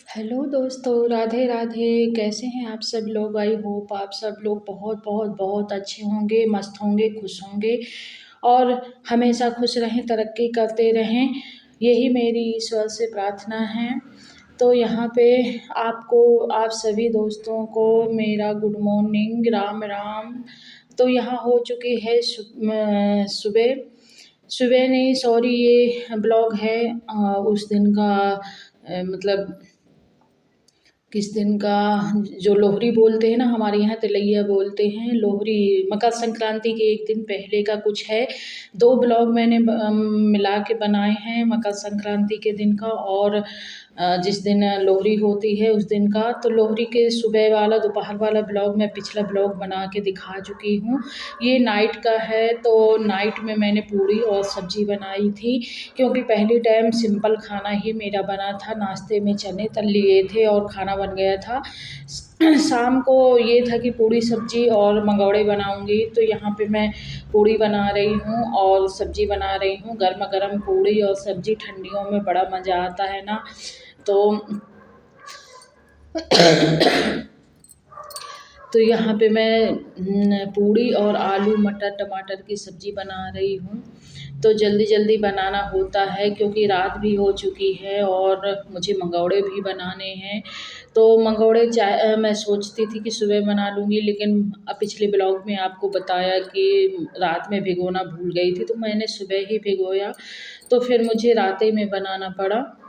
Hello दोस्तों, राधे राधे। कैसे हैं आप सब लोग? आई होप आप सब लोग बहुत बहुत बहुत अच्छे होंगे, मस्त होंगे, खुश होंगे और हमेशा खुश रहें, तरक्की करते रहें। यही मेरी ईश्वर से प्रार्थना है। तो यहाँ पे आपको, आप सभी दोस्तों को मेरा गुड मॉर्निंग, राम राम। तो यहाँ हो चुकी है सुबह। सुबह नहीं, सॉरी, ये ब्लॉग है उस दिन का, मतलब किस दिन का, जो लोहरी बोलते हैं ना, हमारे यहाँ तिलैया बोलते हैं। लोहरी मकर संक्रांति के एक दिन पहले का कुछ है। दो ब्लॉग मैंने मिला के बनाए हैं, मकर संक्रांति के दिन का और जिस दिन लोहरी होती है उस दिन का। तो लोहरी के सुबह वाला, दोपहर वाला ब्लॉग मैं पिछला ब्लॉग बना के दिखा चुकी हूँ। ये नाइट का है। तो नाइट में मैंने पूड़ी और सब्जी बनाई थी, क्योंकि पहली टाइम सिंपल खाना ही मेरा बना था। नाश्ते में चने तल लिए थे और खाना बन गया था। शाम को ये था कि पूड़ी सब्जी और मंगौड़े बनाऊंगी। तो यहाँ पे मैं पूड़ी बना रही हूँ और सब्जी बना रही हूँ। गर्मा गर्म पूड़ी और सब्जी ठंडियों में बड़ा मज़ा आता है ना। तो तो यहाँ पे मैं पूड़ी और आलू मटर टमाटर की सब्ज़ी बना रही हूँ। तो जल्दी जल्दी बनाना होता है, क्योंकि रात भी हो चुकी है और मुझे मंगौड़े भी बनाने हैं। तो मंगौड़े चाय मैं सोचती थी कि सुबह बना लूँगी, लेकिन पिछले ब्लॉग में आपको बताया कि रात में भिगोना भूल गई थी, तो मैंने सुबह ही भिगोया। तो फिर मुझे रात ही में बनाना पड़ा।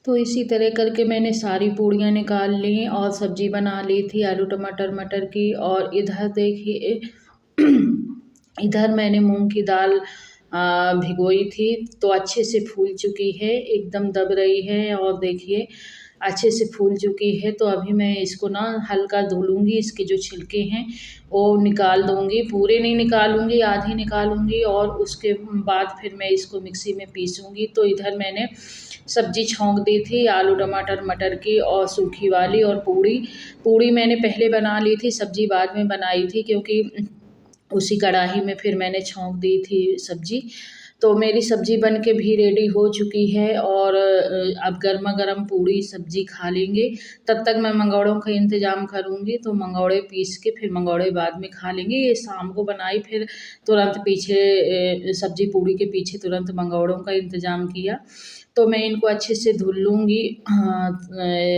तो इसी तरह करके मैंने सारी पूड़ियाँ निकाल ली और सब्जी बना ली थी आलू टमाटर मटर की। और इधर देखिए, इधर मैंने मूंग की दाल भिगोई थी, तो अच्छे से फूल चुकी है, एकदम दब रही है और देखिए अच्छे से फूल चुकी है। तो अभी मैं इसको ना हल्का धो लूँगी, इसके जो छिलके हैं वो निकाल दूँगी। पूरे नहीं निकालूँगी, आधी निकालूँगी और उसके बाद फिर मैं इसको मिक्सी में पीसूँगी। तो इधर मैंने सब्जी छौंक दी थी आलू टमाटर मटर की और सूखी वाली। और पूड़ी पूड़ी मैंने पहले बना ली थी, सब्जी बाद में बनाई थी, क्योंकि उसी कढ़ाई में फिर मैंने छौंक दी थी सब्जी। तो मेरी सब्जी बन के भी रेडी हो चुकी है और अब गर्मा गर्म पूड़ी सब्जी खा लेंगे। तब तक मैं मंगौड़ों का इंतज़ाम करूँगी। तो मंगौड़े पीस के फिर मंगौड़े बाद में खा लेंगे। ये शाम को बनाई, फिर तुरंत पीछे सब्जी पूड़ी के पीछे तुरंत मंगौड़ों का इंतज़ाम किया। तो मैं इनको अच्छे से धुल लूँगी,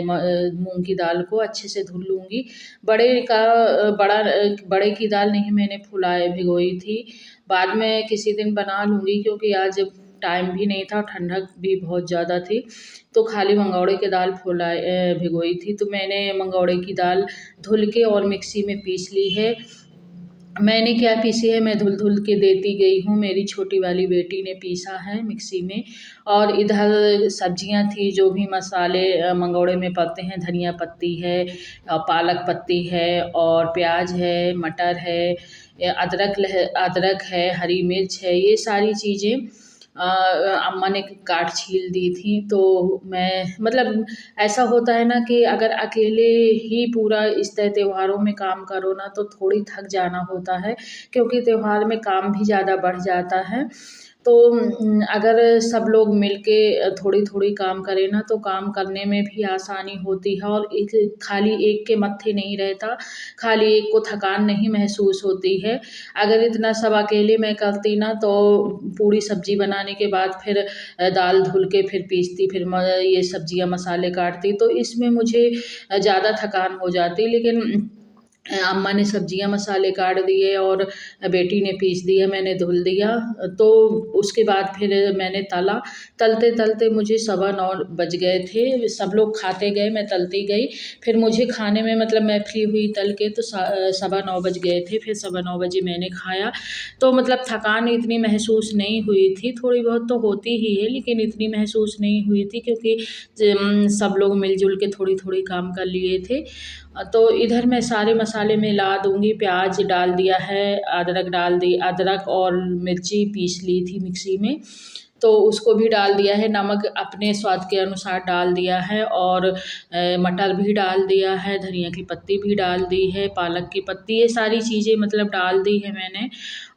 मूंग की दाल को अच्छे से धुल लूँगी। बड़े की दाल नहीं मैंने फुलाए भिगोई थी, बाद में किसी दिन बना लूँगी, क्योंकि आज टाइम भी नहीं था, ठंडक भी बहुत ज़्यादा थी। तो खाली मंगौड़े की दाल फुलाए भिगोई थी। तो मैंने मंगौड़े की दाल धुल के और मिक्सी में पीस ली है। मैंने क्या पीसी है, मैं धुल धुल के देती गई हूँ, मेरी छोटी वाली बेटी ने पीसा है मिक्सी में। और इधर सब्जियां थी, जो भी मसाले मंगौड़े में पड़ते हैं, धनिया पत्ती है, पालक पत्ती है और प्याज है, मटर है, अदरक है, हरी मिर्च है, ये सारी चीज़ें अम्मा ने काट छील दी थी। तो मैं, मतलब ऐसा होता है ना कि अगर अकेले ही पूरा इस तरह त्योहारों में काम करो ना, तो थोड़ी थक जाना होता है, क्योंकि त्योहार में काम भी ज़्यादा बढ़ जाता है। तो अगर सब लोग मिल के थोड़ी-थोड़ी काम करें ना तो काम करने में भी आसानी होती है और एक खाली एक के मत्थे नहीं रहता, खाली एक को थकान नहीं महसूस होती है। अगर इतना सब अकेले मैं करती ना तो पूरी सब्ज़ी बनाने के बाद फिर दाल धुल के फिर पीसती, फिर ये सब्ज़ियाँ मसाले काटती, तो इसमें मुझे ज़्यादा थकान हो जाती। लेकिन अम्मा ने सब्जियाँ मसाले काट दिए और बेटी ने पीस दिया, मैंने धुल दिया। तो उसके बाद फिर मैंने तला। तलते-तलते मुझे 9:15 बज गए थे। सब लोग खाते गए, मैं तलती गई। फिर मुझे खाने में मतलब मैं फ्री हुई तल के तो 9:15 बज गए थे। फिर 9:15 बजे मैंने खाया। तो मतलब थकान इतनी महसूस नहीं हुई थी, थोड़ी बहुत तो होती ही है लेकिन इतनी महसूस नहीं हुई थी क्योंकि सब लोग मिल-जुल के थोड़ी-थोड़ी काम कर लिए थे। तो इधर मैं सारे मसाले मिला दूँगी, प्याज़ डाल दिया है, अदरक डाल दी, अदरक और मिर्ची पीस ली थी मिक्सी में, तो उसको भी डाल दिया है, नमक अपने स्वाद के अनुसार डाल दिया है और मटर भी डाल दिया है, धनिया की पत्ती भी डाल दी है, पालक की पत्ती, ये सारी चीज़ें मतलब डाल दी है मैंने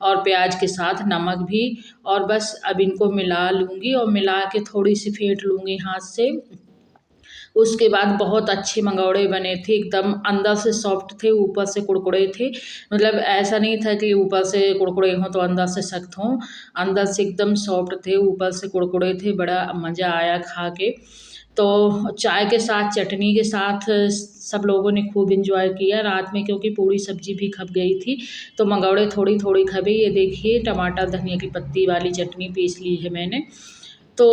और प्याज़ के साथ नमक भी। और बस अब इनको मिला लूँगी और मिला के थोड़ी-सी फेंट लूँगी हाथ से। उसके बाद बहुत अच्छे मंगौड़े बने थे, एकदम अंदर से सॉफ्ट थे, ऊपर से कुरकुरे थे। मतलब ऐसा नहीं था कि ऊपर से कुरकुरे हों तो अंदर से सख्त हों, अंदर से एकदम सॉफ्ट थे, ऊपर से कुरकुरे थे, बड़ा मज़ा आया खा के। तो चाय के साथ, चटनी के साथ सब लोगों ने खूब एन्जॉय किया रात में क्योंकि पूरी सब्ज़ी भी खप गई थी, तो मंगौड़े थोड़ी-थोड़ी खबे। ये देखिए टमाटर, धनिया की पत्ती वाली चटनी पीस ली है मैंने। तो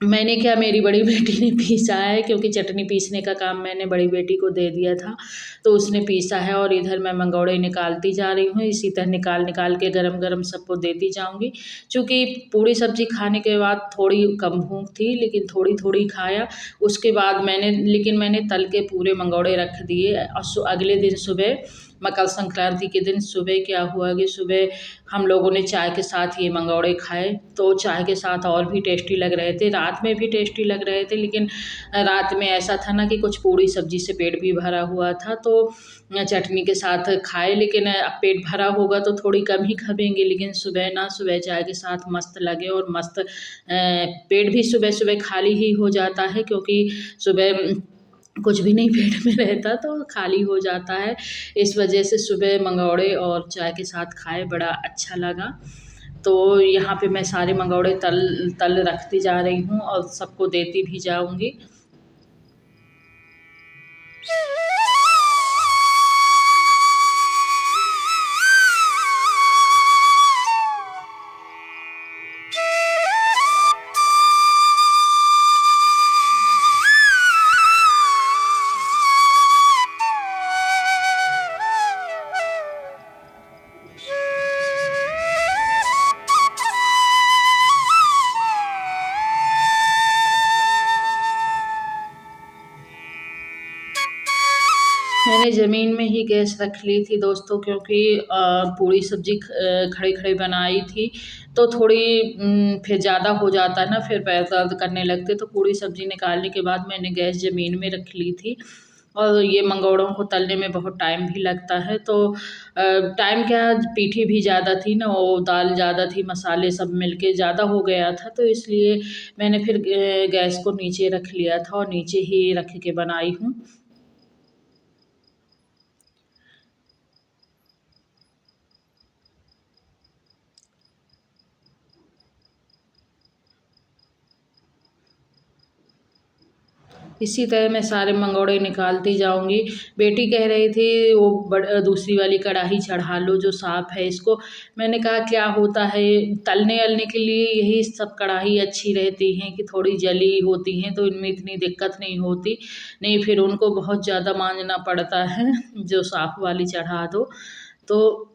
मैंने क्या, मेरी बड़ी बेटी ने पीसा है क्योंकि चटनी पीसने का काम मैंने बड़ी बेटी को दे दिया था, तो उसने पीसा है और इधर मैं मंगौड़े निकालती जा रही हूँ। इसी तरह निकाल-निकाल के गरम-गरम सबको देती जाऊँगी। चूँकि पूरी सब्ज़ी खाने के बाद थोड़ी कम भूख थी लेकिन थोड़ी-थोड़ी खाया। उसके बाद मैंने तल के पूरे मंगौड़े रख दिए और अगले दिन सुबह मकर संक्रांति के दिन सुबह क्या हुआ कि सुबह हम लोगों ने चाय के साथ ये मंगौड़े खाए, तो चाय के साथ और भी टेस्टी लग रहे थे, रात में भी टेस्टी लग रहे थे लेकिन रात में ऐसा था ना कि कुछ पूड़ी सब्ज़ी से पेट भी भरा हुआ था तो चटनी के साथ खाए। लेकिन अब पेट भरा होगा तो थोड़ी कम ही खपेंगे, लेकिन सुबह चाय के साथ मस्त लगे और मस्त पेट भी सुबह-सुबह खाली ही हो जाता है क्योंकि सुबह कुछ भी नहीं पेट में रहता तो खाली हो जाता है। इस वजह से सुबह मंगौड़े और चाय के साथ खाए, बड़ा अच्छा लगा। तो यहाँ पे मैं सारे मंगौड़े तल तल रखती जा रही हूँ और सबको देती भी जाऊँगी। मैंने ज़मीन में ही गैस रख ली थी दोस्तों क्योंकि पूरी सब्ज़ी खड़ी-खड़ी बनाई थी, तो थोड़ी फिर ज़्यादा हो जाता है ना, फिर पैर दर्द करने लगते, तो पूरी सब्ज़ी निकालने के बाद मैंने गैस ज़मीन में रख ली थी। और ये मंगोड़ों को तलने में बहुत टाइम भी लगता है, तो टाइम क्या, पीठी भी ज़्यादा थी ना, वो दाल ज़्यादा थी, मसाले सब मिलके ज़्यादा हो गया था, तो इसलिए मैंने फिर गैस को नीचे रख लिया था और नीचे ही रख के बनाई हूँ। इसी तरह मैं सारे मंगोड़े निकालती जाऊँगी। बेटी कह रही थी वो दूसरी वाली कढ़ाई चढ़ा लो जो साफ़ है इसको। मैंने कहा क्या होता है, तलने-वलने के लिए यही सब कढ़ाई अच्छी रहती हैं कि थोड़ी जली होती हैं तो इनमें इतनी दिक्कत नहीं होती। नहीं फिर उनको बहुत ज़्यादा मांजना पड़ता है, जो साफ़ वाली चढ़ा दो। तो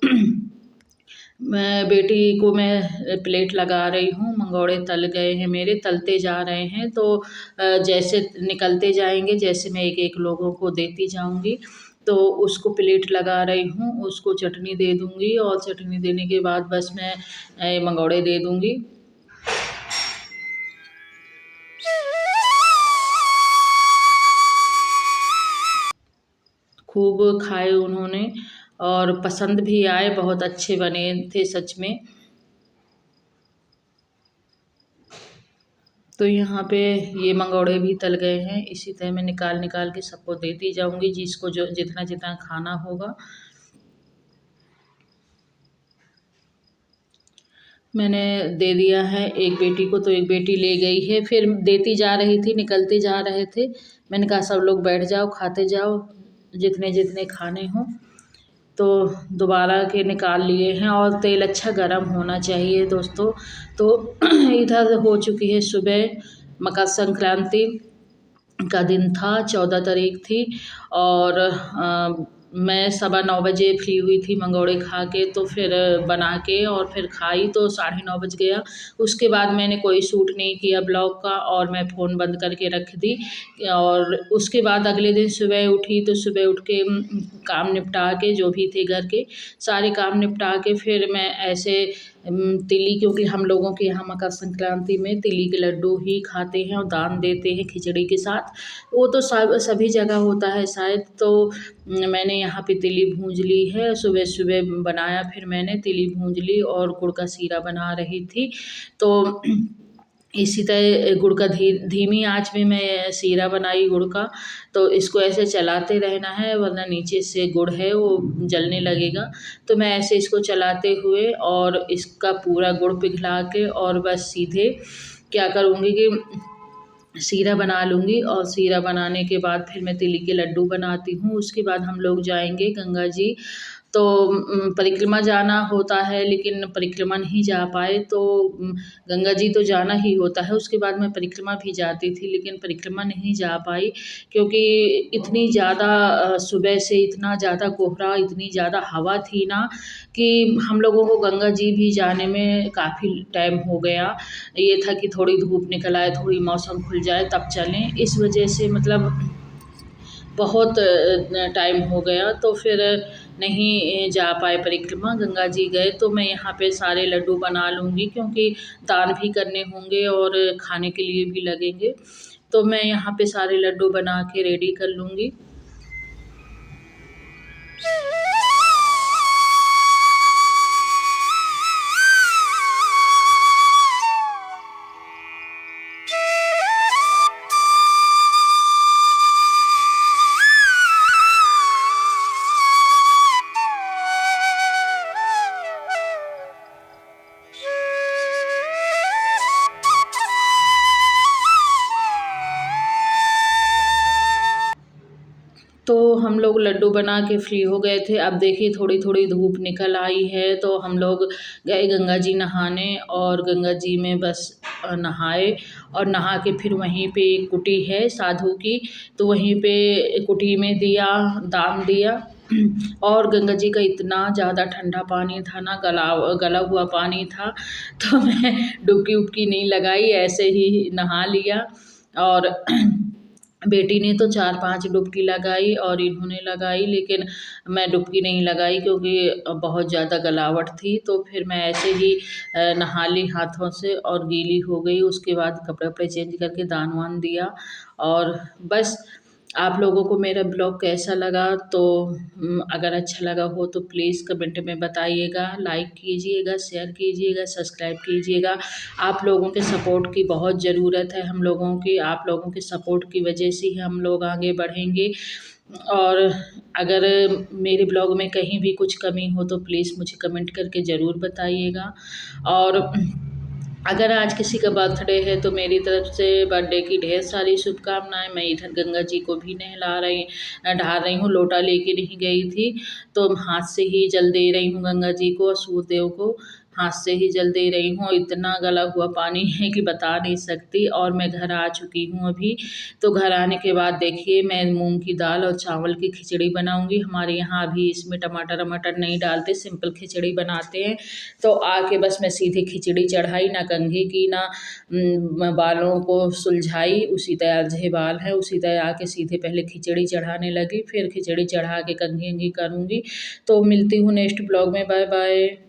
मैं बेटी को मैं प्लेट लगा रही हूँ, मंगोड़े तल गए हैं मेरे, तलते जा रहे हैं तो जैसे निकलते जाएँगे, जैसे मैं एक-एक लोगों को देती जाऊँगी, तो उसको प्लेट लगा रही हूँ, उसको चटनी दे दूँगी और चटनी देने के बाद बस मैं मंगोड़े दे दूँगी। खूब खाए उन्होंने और पसंद भी आए, बहुत अच्छे बने थे सच में। तो यहाँ पे ये मंगोड़े भी तल गए हैं। इसी तरह मैं निकाल निकाल के सबको देती जाऊँगी, जिसको जो जितना जितना खाना होगा। मैंने दे दिया है एक बेटी को, तो एक बेटी ले गई है। फिर देती जा रही थी, निकलते जा रहे थे। मैंने कहा सब लोग बैठ जाओ, खाते जाओ जितने जितने खाने हों। तो दोबारा के निकाल लिए हैं, और तेल अच्छा गरम होना चाहिए दोस्तों। तो इधर हो चुकी है सुबह। मकर संक्रांति का दिन था, 14 तारीख थी, और मैं 9:15 बजे फ्री हुई थी मंगोड़े खा के। तो फिर बना के और फिर खाई तो 9:30 बज गया। उसके बाद मैंने कोई शूट नहीं किया ब्लॉग का, और मैं फ़ोन बंद करके रख दी। और उसके बाद अगले दिन सुबह उठी, तो सुबह उठ के काम निपटा के, जो भी थे घर के सारे काम निपटा के, फिर मैं ऐसे तिली, क्योंकि हम लोगों के यहाँ मकर संक्रांति में तिली के लड्डू ही खाते हैं और दान देते हैं खिचड़ी के साथ। वो तो सभी जगह होता है शायद। तो मैंने यहाँ पे तिली भूंज ली है, सुबह सुबह बनाया। फिर मैंने तिली भूंज ली और गुड़ का सीरा बना रही थी। तो इसी तरह गुड़ का धीमी आंच में मैं सीरा बनाई गुड़ का। तो इसको ऐसे चलाते रहना है, वरना नीचे से गुड़ है वो जलने लगेगा। तो मैं ऐसे इसको चलाते हुए और इसका पूरा गुड़ पिघला के, और बस सीधे क्या करूँगी कि सीरा बना लूँगी। और सीरा बनाने के बाद फिर मैं तिली के लड्डू बनाती हूँ। उसके बाद हम लोग जाएंगे गंगा जी। तो परिक्रमा जाना होता है, लेकिन परिक्रमा नहीं जा पाए। तो गंगा जी तो जाना ही होता है। उसके बाद मैं परिक्रमा भी जाती थी, लेकिन परिक्रमा नहीं जा पाई, क्योंकि इतनी ज़्यादा सुबह से इतना ज़्यादा कोहरा, इतनी ज़्यादा हवा थी ना, कि हम लोगों को गंगा जी भी जाने में काफ़ी टाइम हो गया। ये था कि थोड़ी धूप निकल आए, थोड़ी मौसम खुल जाए तब चलें। इस वजह से मतलब बहुत टाइम हो गया, तो फिर नहीं जा पाए परिक्रमा। गंगा जी गए तो मैं यहाँ पे सारे लड्डू बना लूँगी, क्योंकि दान भी करने होंगे और खाने के लिए भी लगेंगे। तो मैं यहाँ पे सारे लड्डू बना के रेडी कर लूँगी। तो हम लोग लड्डू बना के फ्री हो गए थे। अब देखिए थोड़ी थोड़ी धूप निकल आई है, तो हम लोग गए गंगा जी नहाने, और गंगा जी में बस नहाए। और नहा के फिर वहीं पे एक कुटी है साधु की, तो वहीं पे कुटी में दिया, दान दिया। और गंगा जी का इतना ज़्यादा ठंडा पानी था ना, गला हुआ पानी था। तो मैं डुबकी उबकी नहीं लगाई, ऐसे ही नहा लिया। और बेटी ने तो 4-5 डुबकी लगाई और इन्होंने लगाई, लेकिन मैं डुबकी नहीं लगाई, क्योंकि बहुत ज़्यादा गलावट थी। तो फिर मैं ऐसे ही नहा ली हाथों से, और गीली हो गई। उसके बाद कपड़े वपड़े चेंज करके दान वान दिया। और बस आप लोगों को मेरा ब्लॉग कैसा लगा, तो अगर अच्छा लगा हो तो प्लीज़ कमेंट में बताइएगा, लाइक कीजिएगा, शेयर कीजिएगा, सब्सक्राइब कीजिएगा। आप लोगों के सपोर्ट की बहुत ज़रूरत है हम लोगों की। आप लोगों के सपोर्ट की वजह से ही हम लोग आगे बढ़ेंगे। और अगर मेरे ब्लॉग में कहीं भी कुछ कमी हो तो प्लीज़ मुझे कमेंट करके ज़रूर बताइएगा। और अगर आज किसी का बर्थडे है तो मेरी तरफ से बर्थडे की ढेर सारी शुभकामनाएं। मैं इधर गंगा जी को भी नहा रही हूँ, लोटा लेके नहीं गई थी, तो हाथ से ही जल दे रही हूँ गंगा जी को और सूर्यदेव को। हाथ से ही जल दे रही हूँ। इतना गला हुआ पानी है कि बता नहीं सकती। और मैं घर आ चुकी हूँ अभी। तो घर आने के बाद देखिए मैं मूंग की दाल और चावल की खिचड़ी बनाऊंगी। हमारे यहाँ अभी इसमें टमाटर वमाटर नहीं डालते, सिंपल खिचड़ी बनाते हैं। तो आके बस मैं सीधे खिचड़ी चढ़ाई, ना कंघी की ना बालों को सुलझाई। उसी तरह अर्धे बाल है, उसी तरह आके सीधे पहले खिचड़ी चढ़ाने लगी, फिर खिचड़ी चढ़ा के कंघी अंघी करूँगी। तो मिलती हूँ नेक्स्ट ब्लॉग में। Bye bye.